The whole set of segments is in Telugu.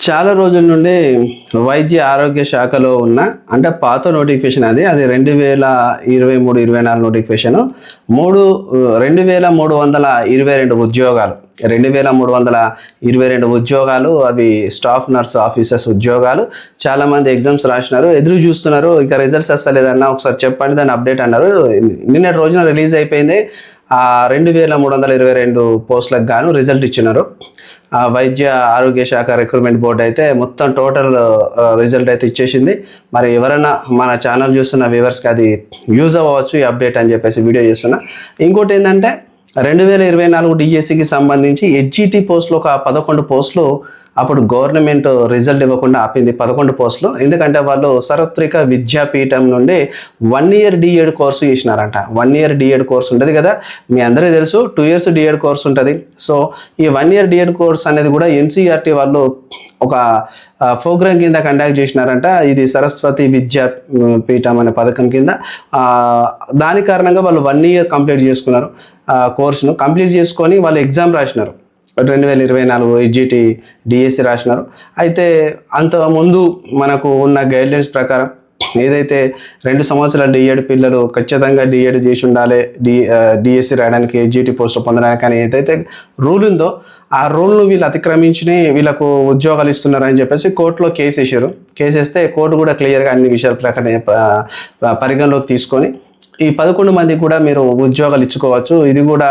చాలా రోజుల నుండి వైద్య ఆరోగ్య శాఖలో ఉన్న అంటే పాత నోటిఫికేషన్ అది 2023-24 నోటిఫికేషన్ 2322 ఉద్యోగాలు 2322 ఉద్యోగాలు అవి స్టాఫ్ నర్స్ ఆఫీసర్స్ ఉద్యోగాలు. చాలామంది ఎగ్జామ్స్ రాసినారు, ఎదురు చూస్తున్నారు. ఇక రిజల్ట్స్ వస్తలేదన్నా ఒకసారి చెప్పండి దాని అప్డేట్ అన్నారు. నిన్నటి రోజున రిలీజ్ అయిపోయింది. 2322 పోస్టులకు గాను రిజల్ట్ ఇచ్చినారు. వైద్య ఆరోగ్య శాఖ రిక్రూట్మెంట్ బోర్డు అయితే మొత్తం టోటల్ రిజల్ట్ అయితే ఇచ్చేసింది. మరి ఎవరైనా మన ఛానల్ చూస్తున్న వ్యూవర్స్కి అది యూజ్ అవ్వచ్చు ఈ అప్డేట్ అని చెప్పేసి వీడియో చేస్తున్నా. ఇంకోటి ఏంటంటే 2024 డిఎస్సికి సంబంధించి హెచ్జిటి పోస్టులు ఒక 11 పోస్టులు అప్పుడు గవర్నమెంట్ రిజల్ట్ ఇవ్వకుండా ఆపింది. 11 పోస్టులు. ఎందుకంటే వాళ్ళు సార్వత్రిక విద్యాపీఠం నుండి 1 ఇయర్ డిఎడ్ కోర్సు చేసినారంట. 1 ఇయర్ డిఎడ్ కోర్సు ఉంటుంది కదా, మీ అందరికీ తెలుసు. 2 ఇయర్స్ డిఎడ్ కోర్సు ఉంటుంది. సో ఈ 1 ఇయర్ డిఎడ్ కోర్స్ అనేది కూడా ఎన్సీఆర్టీ వాళ్ళు ఒక ప్రోగ్రామ్ కింద కండక్ట్ చేసినారంట. ఇది సరస్వతి విద్యాపీఠం అనే పథకం కింద. దాని కారణంగా వాళ్ళు 1 ఇయర్ కంప్లీట్ చేసుకున్నారు. కోర్సును కంప్లీట్ చేసుకొని వాళ్ళు ఎగ్జామ్ రాసినారు. 2024 హెచ్జిటి డిఎస్సి రాసినారు. అయితే అంతకుముందు మనకు ఉన్న గైడ్లైన్స్ ప్రకారం ఏదైతే 2 సంవత్సరాల డిఎడ్ పిల్లలు ఖచ్చితంగా డిఎడ్ చేసి ఉండాలి డిఎస్సి రాయడానికి, హెచ్జిటి పోస్ట్ పొందడానికి అని ఏదైతే రూల్ ఉందో ఆ రూల్ను వీళ్ళు అతిక్రమించి వీళ్ళకు ఉద్యోగాలు ఇస్తున్నారని చెప్పేసి కోర్టులో కేసు వేసారు. కేసు వేస్తే కోర్టు కూడా క్లియర్గా అన్ని విషయాలు పరిగణలోకి తీసుకొని ఈ 11 మందికి కూడా మీరు ఉద్యోగాలు ఇచ్చుకోవచ్చు, ఇది కూడా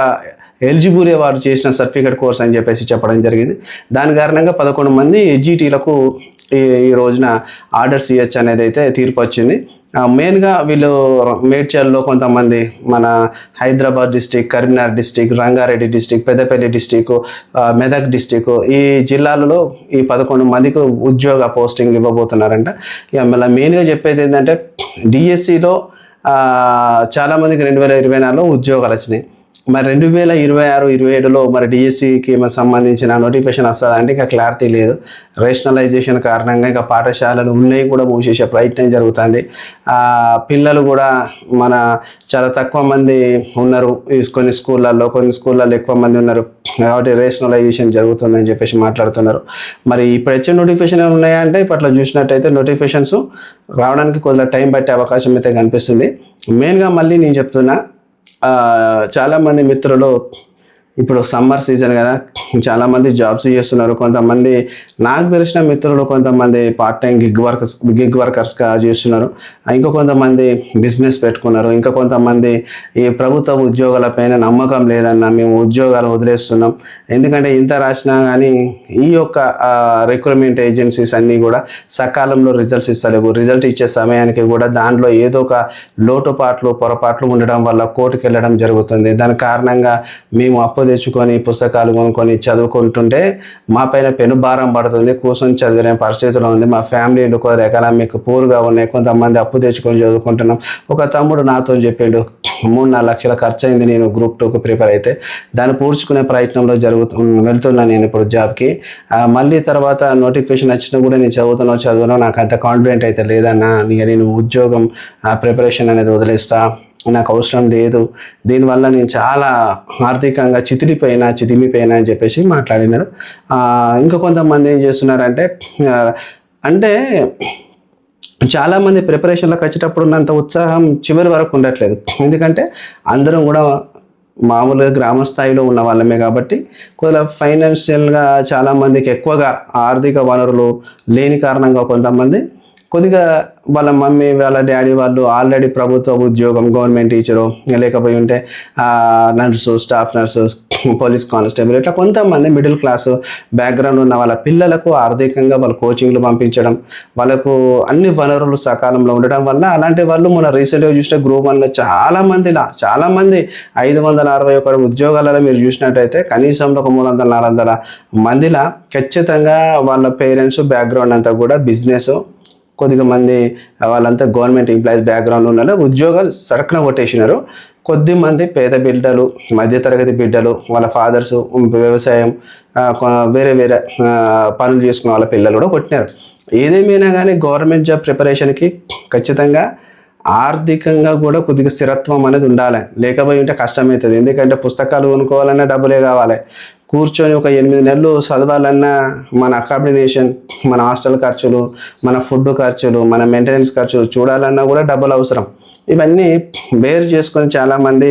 ఎలిజిబుల్ వారు చేసిన సర్టిఫికేట్ కోర్స్ అని చెప్పేసి చెప్పడం జరిగింది. దాని కారణంగా 11 మంది హెచ్జిటీలకు ఈ రోజున ఆర్డర్స్ ఇవ్వచ్చు అనేది అయితే తీర్పు వచ్చింది. మెయిన్గా వీళ్ళు మేడ్చల్లో కొంతమంది, మన Hyderabad district, Karimnagar district, Rangareddy district, Peddapalli district, Medak district, ఈ జిల్లాలలో ఈ 11 మందికి ఉద్యోగ పోస్టింగ్లు ఇవ్వబోతున్నారంట. ఇక మళ్ళీ మెయిన్గా చెప్పేది ఏంటంటే డిఎస్సిలో చాలామందికి 2024లో ఉద్యోగాలు వచ్చినాయి. మరి 2026-27లో మరి డిఎస్సికి సంబంధించిన నోటిఫికేషన్ వస్తుందా అంటే ఇంకా క్లారిటీ లేదు. రేషనలైజేషన్ కారణంగా ఇంకా పాఠశాలలు ఉన్నాయి కూడా మూసేసే ప్రయత్నం జరుగుతుంది. పిల్లలు కూడా మన చాలా తక్కువ మంది ఉన్నారు కొన్ని స్కూళ్ళల్లో ఎక్కువ మంది ఉన్నారు కాబట్టి రేషనలైజేషన్ జరుగుతుందని చెప్పేసి మాట్లాడుతున్నారు. మరి ఇప్పుడు వచ్చే నోటిఫికేషన్ ఉన్నాయా అంటే ఇప్పట్లో చూసినట్టయితే నోటిఫికేషన్స్ రావడానికి కొద్దిగా టైం పట్టే అవకాశం అయితే కనిపిస్తుంది. మెయిన్గా మళ్ళీ నేను చెప్తున్నా, చాలామంది మిత్రులు ఇప్పుడు సమ్మర్ సీజన్ కదా, చాలామంది జాబ్స్ చేస్తున్నారు. కొంతమంది నాకు తెలిసిన మిత్రులు కొంతమంది పార్ట్ టైం గిగ్ వర్కర్స్గా చేస్తున్నారు. ఇంకా కొంతమంది బిజినెస్ పెట్టుకున్నారు. ఇంకా కొంతమంది ఈ ప్రభుత్వ ఉద్యోగాలపైన నమ్మకం లేదన్నా మేము ఉద్యోగాలు వదిలేస్తున్నాం, ఎందుకంటే ఇంత రాసినా కానీ ఈ యొక్క రిక్రూట్మెంట్ ఏజెన్సీస్ అన్నీ కూడా సకాలంలో రిజల్ట్స్ ఇస్తలేవు. రిజల్ట్ ఇచ్చే సమయానికి కూడా దాంట్లో ఏదో ఒక లోటుపాట్లు పొరపాట్లు ఉండడం వల్ల కోర్టుకు వెళ్ళడం జరుగుతుంది. దాని కారణంగా మేము అప్పు తెచ్చుకొని పుస్తకాలు కొనుక్కొని చదువుకుంటుంటే మా పైన పెనుభారం పడుతుంది, కూర్చొని చదివిన పరిస్థితిలో ఉంది. మా ఫ్యామిలీలు కొద్దిగా ఎకనామిక్ పూర్గా ఉన్నాయి, కొంతమంది అప్పు తెచ్చుకొని చదువుకుంటున్నాం. ఒక తమ్ముడు నాతో చెప్పిండు 3-4 లక్షల ఖర్చు అయింది నేను గ్రూప్ 2కు ప్రిపేర్ అయితే, దాన్ని పూడ్చుకునే ప్రయత్నంలో వెళ్తున్నాను నేను ఇప్పుడు జాబ్కి. మళ్ళీ తర్వాత నోటిఫికేషన్ వచ్చినా కూడా నేను చదువును నాకు అంత కాన్ఫిడెంట్ అయితే లేదన్నా, నేను ఉద్యోగం ప్రిపరేషన్ అనేది వదిలేస్తా, నాకు అవసరం లేదు, దీనివల్ల నేను చాలా ఆర్థికంగా చితిమిపోయినా అని చెప్పేసి మాట్లాడినాడు. ఇంకా కొంతమంది ఏం చేస్తున్నారంటే అంటే చాలామంది ప్రిపరేషన్లోకి వచ్చేటప్పుడు ఉన్నంత ఉత్సాహం చివరి వరకు ఉండట్లేదు. ఎందుకంటే అందరం కూడా మామూలుగా గ్రామ స్థాయిలో ఉన్న వాళ్ళమే కాబట్టి కొద్దిగా ఫైనాన్షియల్గా చాలామందికి ఎక్కువగా ఆర్థిక వనరులు లేని కారణంగా కొంతమంది కొద్దిగా వాళ్ళ మమ్మీ వాళ్ళ డాడీ వాళ్ళు ఆల్రెడీ ప్రభుత్వ ఉద్యోగం, గవర్నమెంట్ టీచరు, లేకపోయి ఉంటే nurse, staff nurse, police constable, ఇట్లా కొంతమంది మిడిల్ క్లాస్ బ్యాక్గ్రౌండ్ ఉన్న వాళ్ళ పిల్లలకు ఆర్థికంగా వాళ్ళు కోచింగ్లు పంపించడం, వాళ్ళకు అన్ని వనరులు సకాలంలో ఉండడం వల్ల అలాంటి వాళ్ళు మన రీసెంట్గా చూసిన గ్రూప్ 1లో చాలామంది 561 ఉద్యోగాలలో మీరు చూసినట్టయితే కనీసంలో ఒక 300-400 మందిలా ఖచ్చితంగా వాళ్ళ పేరెంట్స్ బ్యాక్గ్రౌండ్ అంతా కూడా బిజినెస్, కొద్దిగా మంది వాళ్ళంతా గవర్నమెంట్ ఎంప్లాయీస్ బ్యాక్గ్రౌండ్ ఉన్న ఉద్యోగాలు సడక్కున కొట్టేసినారు. కొద్దిమంది పేద బిడ్డలు, మధ్యతరగతి బిడ్డలు, వాళ్ళ ఫాదర్స్ వ్యవసాయం వేరే పనులు చేసుకున్న వాళ్ళ పిల్లలు కూడా కొట్టినారు. ఏదేమైనా కానీ గవర్నమెంట్ జాబ్ ప్రిపరేషన్కి ఖచ్చితంగా ఆర్థికంగా కూడా కొద్దిగా స్థిరత్వం అనేది ఉండాలి, లేకపోయి ఉంటే కష్టమవుతుంది. ఎందుకంటే పుస్తకాలు కొనుక్కోవాలన్నా డబ్బులే కావాలి, కూర్చొని ఒక 8 నెలలు చదవాలన్నా మన అకామిడేషన్, మన హాస్టల్ ఖర్చులు, మన ఫుడ్ ఖర్చులు, మన మెయింటెనెన్స్ ఖర్చులు చూడాలన్నా కూడా డబ్బులు అవసరం. ఇవన్నీ బేర్ చేసుకొని చాలామంది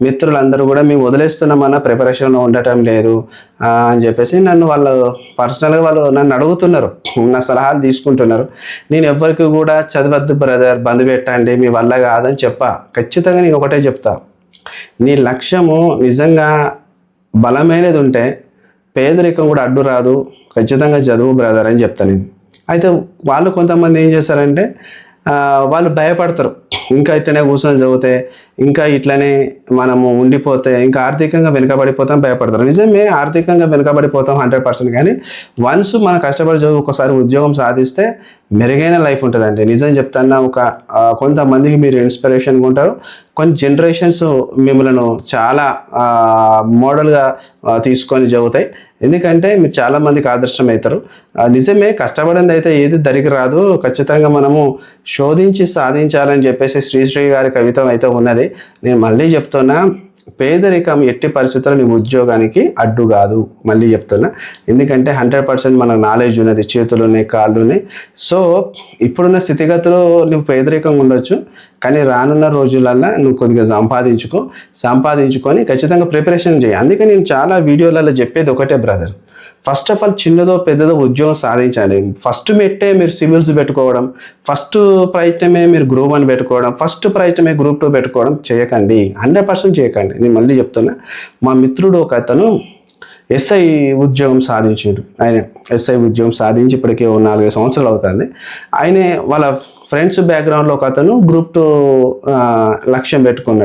మిత్రులందరూ కూడా మేము వదిలేస్తున్నామన్న ప్రిపరేషన్లో ఉండటం లేదు అని చెప్పేసి నన్ను వాళ్ళు పర్సనల్గా వాళ్ళు నన్ను అడుగుతున్నారు, నా సలహాలు తీసుకుంటున్నారు. నేను ఎవ్వరికి కూడా చదవద్దు బ్రదర్, బంద్ పెట్టండి, మీ వల్ల కాదని ఖచ్చితంగా నేను ఒకటే చెప్తా, నీ లక్ష్యము నిజంగా బలమైనది ఉంటే పేదరికం కూడా అడ్డు రాదు, ఖచ్చితంగా చదువు బ్రదర్ అని చెప్తాను నేను. అయితే వాళ్ళు కొంతమంది ఏం చేస్తారంటే వాళ్ళు భయపడతారు, ఇంకా ఇట్లనే కూర్చొని చదివితే, ఇంకా ఇట్లనే మనము ఉండిపోతే ఇంకా ఆర్థికంగా వెనుకబడిపోతాం భయపడతారు. నిజమే, ఆర్థికంగా వెనుకబడిపోతాం 100%. కానీ వన్స్ మనం కష్టపడి చదువు ఒకసారి ఉద్యోగం సాధిస్తే మెరుగైన లైఫ్ ఉంటుందండి. నిజం చెప్తాను, కొంతమందికి మీరు ఇన్స్పిరేషన్గా ఉంటారు. కొన్ని జనరేషన్స్ మిమ్మల్ని చాలా మోడల్గా తీసుకొని చదువుతాయి. ఎందుకంటే మీరు చాలామందికి ఆదర్శం అవుతారు. నిజమే, కష్టపడింది అయితే ఏది దరికి రాదు, ఖచ్చితంగా మనము శోధించి సాధించాలని చెప్పేసి శ్రీశ్రీ గారి కవిత అయితే ఉన్నది. నేను మళ్ళీ చెప్తున్నా, పేదరికం ఎట్టి పరిస్థితుల్లో నీ ఉద్యోగానికి అడ్డు కాదు. మళ్ళీ చెప్తున్నా, ఎందుకంటే 100% మనకు నాలెడ్జ్ ఉన్నది, చేతులు ఉన్నాయి, కాళ్ళు ఉన్నాయి. సో ఇప్పుడున్న స్థితిగతులు నువ్వు పేదరికంగా ఉండొచ్చు, కానీ రానున్న రోజులల్లో నువ్వు కొద్దిగా సంపాదించుకొని ఖచ్చితంగా ప్రిపరేషన్ చేయి. అందుకే నేను చాలా వీడియోలలో చెప్పేది ఒకటే బ్రదర్, ఫస్ట్ ఆఫ్ ఆల్ చిన్నదో పెద్దదో ఉద్యోగం సాధించాలి. ఫస్ట్ మెట్టే మీరు సివిల్స్ పెట్టుకోవడం, ఫస్ట్ ప్రయత్నమే మీరు గ్రూప్ 1 పెట్టుకోవడం, ఫస్ట్ ప్రయత్నమే గ్రూప్ 2 పెట్టుకోవడం చేయకండి, 100% చేయకండి. నేను మళ్ళీ చెప్తున్నా, మా మిత్రుడు ఒక అతను ఎస్ఐ ఉద్యోగం సాధించాడు. ఆయన ఎస్ఐ ఉద్యోగం సాధించి ఇప్పటికే 4-5 సంవత్సరాలు అవుతుంది. ఆయనే వాళ్ళ ఫ్రెండ్స్ బ్యాక్గ్రౌండ్లో ఒక అతను గ్రూప్ 2 లక్ష్యం పెట్టుకుని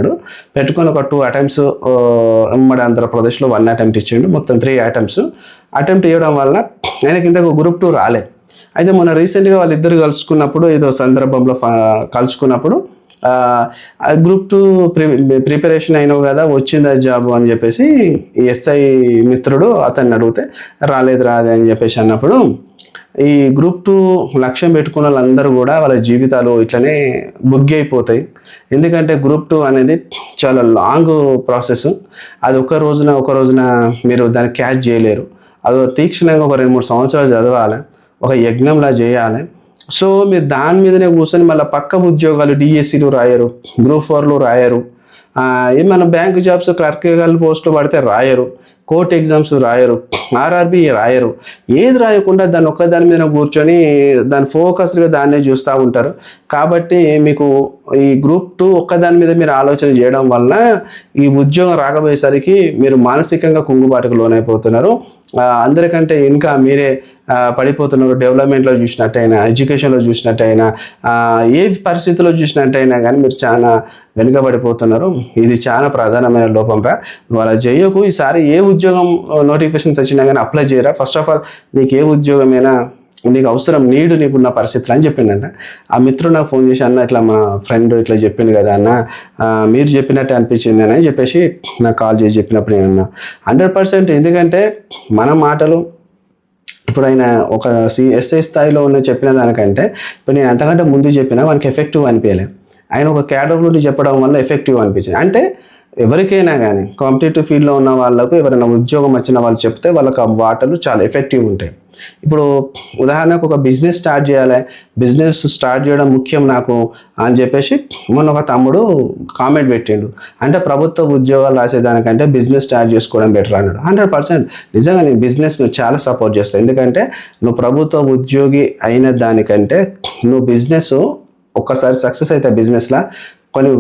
ఒక 2 అటెంప్ట్స్ ఉమ్మడి ఆంధ్రప్రదేశ్లో 1 అటెంప్ట్ ఇచ్చిండు. మొత్తం 3 అటెంప్ట్ ఇవ్వడం వల్ల ఆయనకి ఇంతకు గ్రూప్ 2 రాలే. అయితే మొన్న రీసెంట్గా వాళ్ళిద్దరు కలుసుకున్నప్పుడు, ఏదో సందర్భంలో కలుసుకున్నప్పుడు గ్రూప్ 2 ప్రిపరేషన్ అయినావు కదా, వచ్చిందా జాబ్ అని చెప్పేసి ఎస్ఐ మిత్రుడు అతన్ని అడిగితే రాదే అని చెప్పేసి అన్నప్పుడు, ఈ గ్రూప్ 2 లక్ష్యం పెట్టుకున్న వాళ్ళందరూ కూడా వాళ్ళ జీవితాలు ఇట్లనే బుగ్గి అయిపోతాయి. ఎందుకంటే గ్రూప్ 2 అనేది చాలా లాంగ్ ప్రాసెస్. అది ఒక రోజున మీరు దాన్ని క్యాచ్ చేయలేరు. అది తీక్షణంగా ఒక 2-3 సంవత్సరాలు చదవాలి, ఒక యజ్ఞంలా చేయాలి. సో మీరు దాని మీదనే కూర్చొని మళ్ళీ పక్క ఉద్యోగాలు డిఎస్సీలు రాయరు, గ్రూప్ 4లు రాయరు, ఏమన్నా బ్యాంక్ జాబ్స్ క్లర్కల్ పోస్టులు పడితే రాయరు, కోర్ట్ ఎగ్జామ్స్ రాయరు, ఆర్ఆర్బి రాయరు. ఏది రాయకుండా దాన్ని ఒక్కదాని మీద కూర్చొని దాని ఫోకస్గా దాన్నే చూస్తూ ఉంటారు. కాబట్టి మీకు ఈ గ్రూప్ 2 ఒక్కదాని మీద మీరు ఆలోచన చేయడం వల్ల ఈ ఉద్యోగం రాకపోయేసరికి మీరు మానసికంగా కుంగుబాటుకు లోనైపోతున్నారు. అందరికంటే ఇంకా మీరే పడిపోతున్నారు. డెవలప్మెంట్లో చూసినట్టయినా, ఎడ్యుకేషన్లో చూసినట్టయినా, ఏ పరిస్థితుల్లో చూసినట్టయినా కానీ మీరు చాలా వెనుకబడిపోతున్నారు. ఇది చాలా ప్రధానమైన లోపం రా. నువ్వు అలా చేయకు. ఈసారి ఏ ఉద్యోగం నోటిఫికేషన్స్ వచ్చినా కానీ అప్లై చేయరా. ఫస్ట్ ఆఫ్ ఆల్ నీకు ఏ ఉద్యోగమైనా నీకు అవసరం, నీకున్న పరిస్థితులు అని చెప్పిండంట. ఆ మిత్రుడు నాకు ఫోన్ చేసి, అన్న ఇట్లా మా ఫ్రెండ్ ఇట్లా చెప్పింది కదా అన్న, మీరు చెప్పినట్టే అనిపించింది అని చెప్పేసి నాకు కాల్ చేసి చెప్పినప్పుడు నేను 100%. ఎందుకంటే మన మాటలు ఇప్పుడు ఆయన ఒక ఎస్ఐ స్థాయిలో ఉన్న చెప్పిన దానికంటే ఇప్పుడు నేను అంతకంటే ముందు చెప్పినా మనకి ఎఫెక్టివ్ అనిపించలేదు. ఆయన ఒక క్యాడర్ నుండి చెప్పడం వల్ల ఎఫెక్టివ్ అనిపించింది. అంటే ఎవరికైనా కానీ కాంపిటేటివ్ ఫీల్డ్లో ఉన్న వాళ్ళకు ఎవరైనా ఉద్యోగం వచ్చిన వాళ్ళు చెప్తే వాళ్ళకి ఆ మాటలు చాలా ఎఫెక్టివ్ ఉంటాయి. ఇప్పుడు ఉదాహరణకు ఒక బిజినెస్ స్టార్ట్ చేయాలి, బిజినెస్ స్టార్ట్ చేయడం ముఖ్యం నాకు అని చెప్పేసి మొన్న ఒక తమ్ముడు కామెంట్ పెట్టిండు. అంటే ప్రభుత్వ ఉద్యోగాలు రాసేదానికంటే బిజినెస్ స్టార్ట్ చేసుకోవడం బెటర్ అన్నాడు. 100% నిజంగా నేను బిజినెస్ను చాలా సపోర్ట్ చేస్తాను. ఎందుకంటే నువ్వు ప్రభుత్వ ఉద్యోగి అయిన దానికంటే నువ్వు బిజినెస్ ఒక్కసారి సక్సెస్ అయితే బిజినెస్లో కొన్ని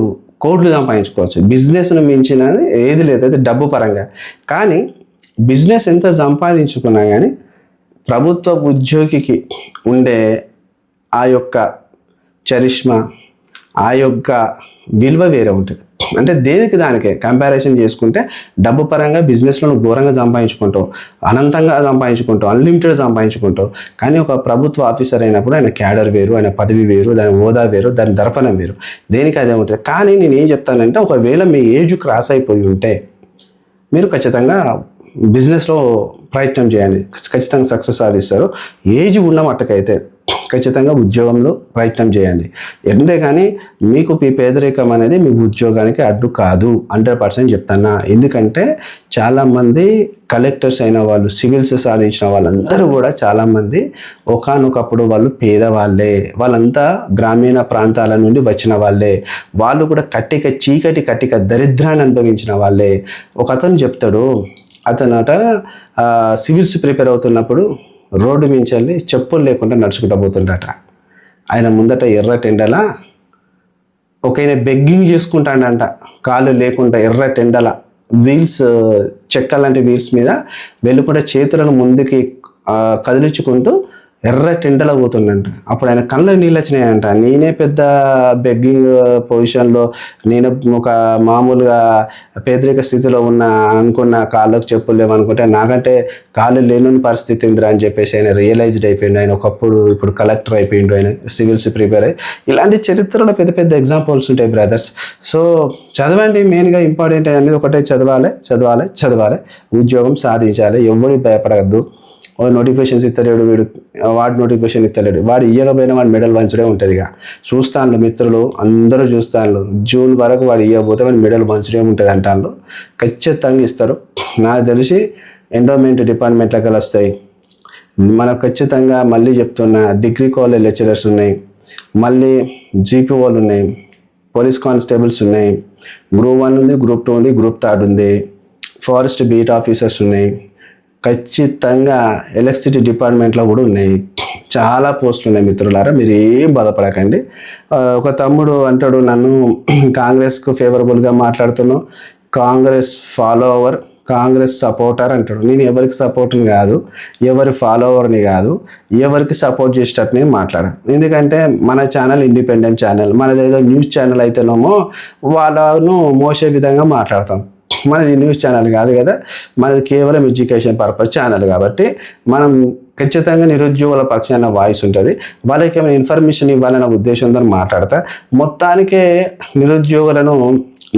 కోట్లు సంపాదించుకోవచ్చు. బిజినెస్ను మించినది ఏది లేదు, అది డబ్బు పరంగా. కానీ బిజినెస్ ఎంత సంపాదించుకున్నా కానీ ప్రభుత్వ ఉద్యోగికి ఉండే ఆ యొక్క చరిష్మా, ఆ యొక్క విలువ వేరే ఉంటుంది. అంటే దేనికి దానికే కంపారిజన్ చేసుకుంటే డబ్బు పరంగా బిజినెస్లో ఘోరంగా సంపాదించుకుంటావు, అనంతంగా సంపాదించుకుంటావు, అన్లిమిటెడ్ సంపాదించుకుంటావు. కానీ ఒక ప్రభుత్వ ఆఫీసర్ అయినప్పుడు ఆయన క్యాడర్ వేరు, ఆయన పదవి వేరు, దాని హోదా వేరు, దాని దర్పణం వేరు, దేనికి అదే ఉంటుంది. కానీ నేను ఏం చెప్తానంటే, ఒకవేళ మీ ఏజ్ క్రాస్ అయిపోయి ఉంటే మీరు ఖచ్చితంగా బిజినెస్లో ప్రయత్నం చేయండి, ఖచ్చితంగా సక్సెస్ సాధిస్తారు. ఏజ్ ఉన్న మట్టుకైతే ఖచ్చితంగా ఉద్యోగంలో ప్రయత్నం చేయండి. అంతేగాని మీకు ఈ పేదరికం అనేది మీ ఉద్యోగానికి అడ్డు కాదు, 100% చెప్తాను. ఎందుకంటే చాలామంది కలెక్టర్స్ అయిన వాళ్ళు, సివిల్స్ సాధించిన వాళ్ళందరూ కూడా చాలామంది ఒకానొకప్పుడు వాళ్ళు పేదవాళ్ళే, వాళ్ళంతా గ్రామీణ ప్రాంతాల నుండి వచ్చిన వాళ్ళే, వాళ్ళు కూడా కట్టిక దరిద్రాన్ని అనుభవించిన వాళ్ళే. ఒక అతను చెప్తాడు, అతనట సివిల్స్ ప్రిపేర్ అవుతున్నప్పుడు రోడ్డు మించెళ్ళి చెప్పులు లేకుండా నడుచుకుంటూ పోతుండట. ఆయన ముందట ఎర్రటెండల ఒకైనా బెగ్గింగ్ చేసుకుంటాడంట, కాళ్ళు లేకుండా ఎర్రటెండల వీల్స్, చెక్కలాంటి వీల్స్ మీద వెళ్ళకుండా చేతులను ముందుకి కదిలించుకుంటూ ఎర్రటెండల పోతుండంట. అప్పుడు ఆయన కళ్ళ నీళ్ళు వచ్చినాయంట. నేనే పెద్ద బెగ్గింగ్ పొజిషన్లో, నేను ఒక మామూలుగా పేదరిక స్థితిలో అనుకున్న, కాళ్ళకు చెప్పులు లేవనుకుంటే నాకంటే కాళ్ళు లేని పరిస్థితి ఉందిరా అని చెప్పేసి ఆయన రియలైజ్డ్ అయిపోయింది. ఆయన ఒకప్పుడు ఇప్పుడు కలెక్టర్ అయిపోయిండు, ఆయన సివిల్స్ ప్రిపేర్ అయ్యి. ఇలాంటి చరిత్రలో పెద్ద పెద్ద ఎగ్జాంపుల్స్ ఉంటాయి బ్రదర్స్. సో చదవండి, మెయిన్గా ఇంపార్టెంట్ అనేది ఒకటే, చదవాలి, ఉద్యోగం సాధించాలి, ఎవరికి భయపడద్దు. నోటిఫికేషన్స్ ఇస్తలేడు వీడు, వాడు నోటిఫికేషన్ ఇస్తలేడు, వాడు ఇయ్యకపోయినా వాడు మెడల్ వంచడే ఉంటుంది. ఇక చూస్తాను మిత్రులు అందరూ చూస్తాను, జూన్ వరకు వాడు ఇవ్వకపోతే వాడు మెడల్ వంచడే ఉంటుంది అంటాను. ఖచ్చితంగా ఇస్తారు. నాకు తెలిసి ఎండోమెంట్ డిపార్ట్మెంట్లకు వస్తాయి. మనకు ఖచ్చితంగా మళ్ళీ చెప్తున్నా, డిగ్రీ కాలేజ్ లెక్చరర్స్ ఉన్నాయి, మళ్ళీ జీపీఓలు ఉన్నాయి, పోలీస్ కానిస్టేబుల్స్ ఉన్నాయి, గ్రూప్ 1 ఉంది, గ్రూప్ 2 ఉంది, గ్రూప్ 3 ఉంది, ఫారెస్ట్ బీట్ ఆఫీసర్స్ ఉన్నాయి, ఖచ్చితంగా ఎలక్ట్రిసిటీ డిపార్ట్మెంట్లో కూడా ఉన్నాయి. చాలా పోస్టులు ఉన్నాయి మిత్రులారా, మీరు ఏం బాధపడకండి. ఒక తమ్ముడు అంటాడు, నన్ను కాంగ్రెస్కు ఫేవరబుల్గా మాట్లాడుతున్నావు, కాంగ్రెస్ ఫాలోవర్, కాంగ్రెస్ సపోర్టర్ అంటాడు. నేను ఎవరికి సపోర్ట్ని కాదు, ఎవరి ఫాలోవర్ని కాదు, ఎవరికి సపోర్ట్ చేసేటట్టు నేను మాట్లాడాను. ఎందుకంటే మన ఛానల్ ఇండిపెండెంట్ ఛానల్, మనది ఏదో న్యూస్ ఛానల్ అయితేనేమో వాళ్ళను మోసే విధంగా మాట్లాడతాం. మనది న్యూస్ ఛానల్ కాదు కదా, మనది కేవలం ఎడ్యుకేషన్ పర్పస్ ఛానల్. కాబట్టి మనం ఖచ్చితంగా నిరుద్యోగుల పక్షాన వాయిస్ ఉంటుంది, వాళ్ళకి ఏమైనా ఇన్ఫర్మేషన్ ఇవ్వాలన్న ఉద్దేశంతో మాట్లాడతా. మొత్తానికే నిరుద్యోగులను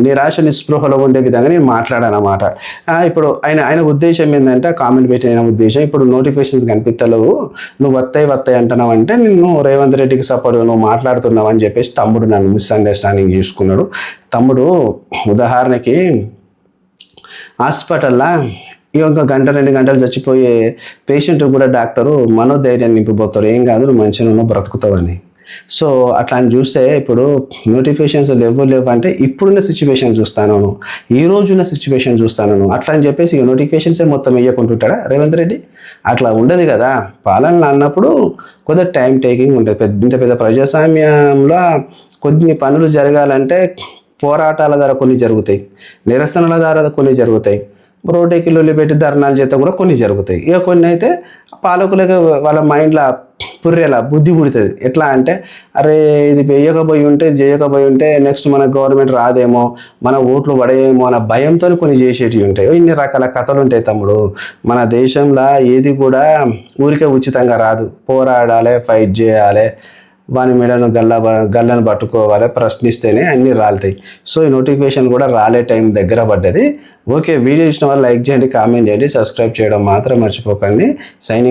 నిరాశ నిస్పృహలో ఉండే విధంగా నేను మాట్లాడానమాట. ఇప్పుడు ఆయన ఉద్దేశం ఏంటంటే, కామెంట్ పెట్టిన ఉద్దేశం, ఇప్పుడు నోటిఫికేషన్స్ కనిపిస్తలేవు, నువ్వు వస్తాయి అంటున్నావు అంటే నిన్ను రేవంత్ రెడ్డికి సపోర్ట్ నువ్వు మాట్లాడుతున్నావు అని చెప్పేసి తమ్ముడు నన్ను మిస్అండర్స్టాండింగ్ చేసుకున్నాడు. తమ్ముడు ఉదాహరణకి హాస్పిటల్లో ఇంకొక 1-2 గంటలు చచ్చిపోయే పేషెంట్ కూడా డాక్టరు మనోధైర్యాన్ని నింపిపోతాడు, ఏం కాదు నువ్వు మంచిగా బ్రతుకుతావని. సో అట్లా అని చూస్తే ఇప్పుడు నోటిఫికేషన్స్ లేవు అంటే ఇప్పుడున్న సిచ్యువేషన్ చూస్తాను, ఈ రోజున్న సిచ్యువేషన్ చూస్తాను, అట్లా అని చెప్పేసి నోటిఫికేషన్సే మొత్తం వేయకుంటుంటాడా రేవంత్ రెడ్డి? అట్లా ఉండదు కదా. పాలన అన్నప్పుడు కొద్దిగా టైం టేకింగ్ ఉంటుంది. ఇంత పెద్ద ప్రజాస్వామ్యంలో కొన్ని పనులు జరగాలంటే పోరాటాల ద్వారా కొన్ని జరుగుతాయి, నిరసనల ద్వారా కొన్ని జరుగుతాయి, రోడ్డుకి లొల్లి పెట్టి ధర్నాల చేత కూడా కొన్ని జరుగుతాయి. ఇక కొన్ని అయితే పాలకులకి వాళ్ళ మైండ్లో పుర్రేలా బుద్ధి పుడుతుంది. ఎట్లా అంటే, అరే ఇది చేయకపోయి ఉంటే నెక్స్ట్ మన గవర్నమెంట్ రాదేమో, మన ఓట్లు పడేమో అన్న భయంతో కొన్ని చేసేటివి ఉంటాయి. ఇన్ని రకాల కథలు ఉంటాయి తమ్ముడు. మన దేశంలో ఏది కూడా ఊరికే ఉచితంగా రాదు, పోరాడాలి, ఫైట్ చేయాలి, వాని మెడను గల్లను పట్టుకోవాలి, ప్రశ్నిస్తేనే అన్నీ రాలుతాయి. సో ఈ నోటిఫికేషన్ కూడా రాలే టైం దగ్గర పడ్డది. ఓకే, వీడియో ఇచ్చిన వాళ్ళు లైక్ చేయండి, కామెంట్ చేయండి, సబ్స్క్రైబ్ చేయడం మాత్రం మర్చిపోకండి. సైనింగ్.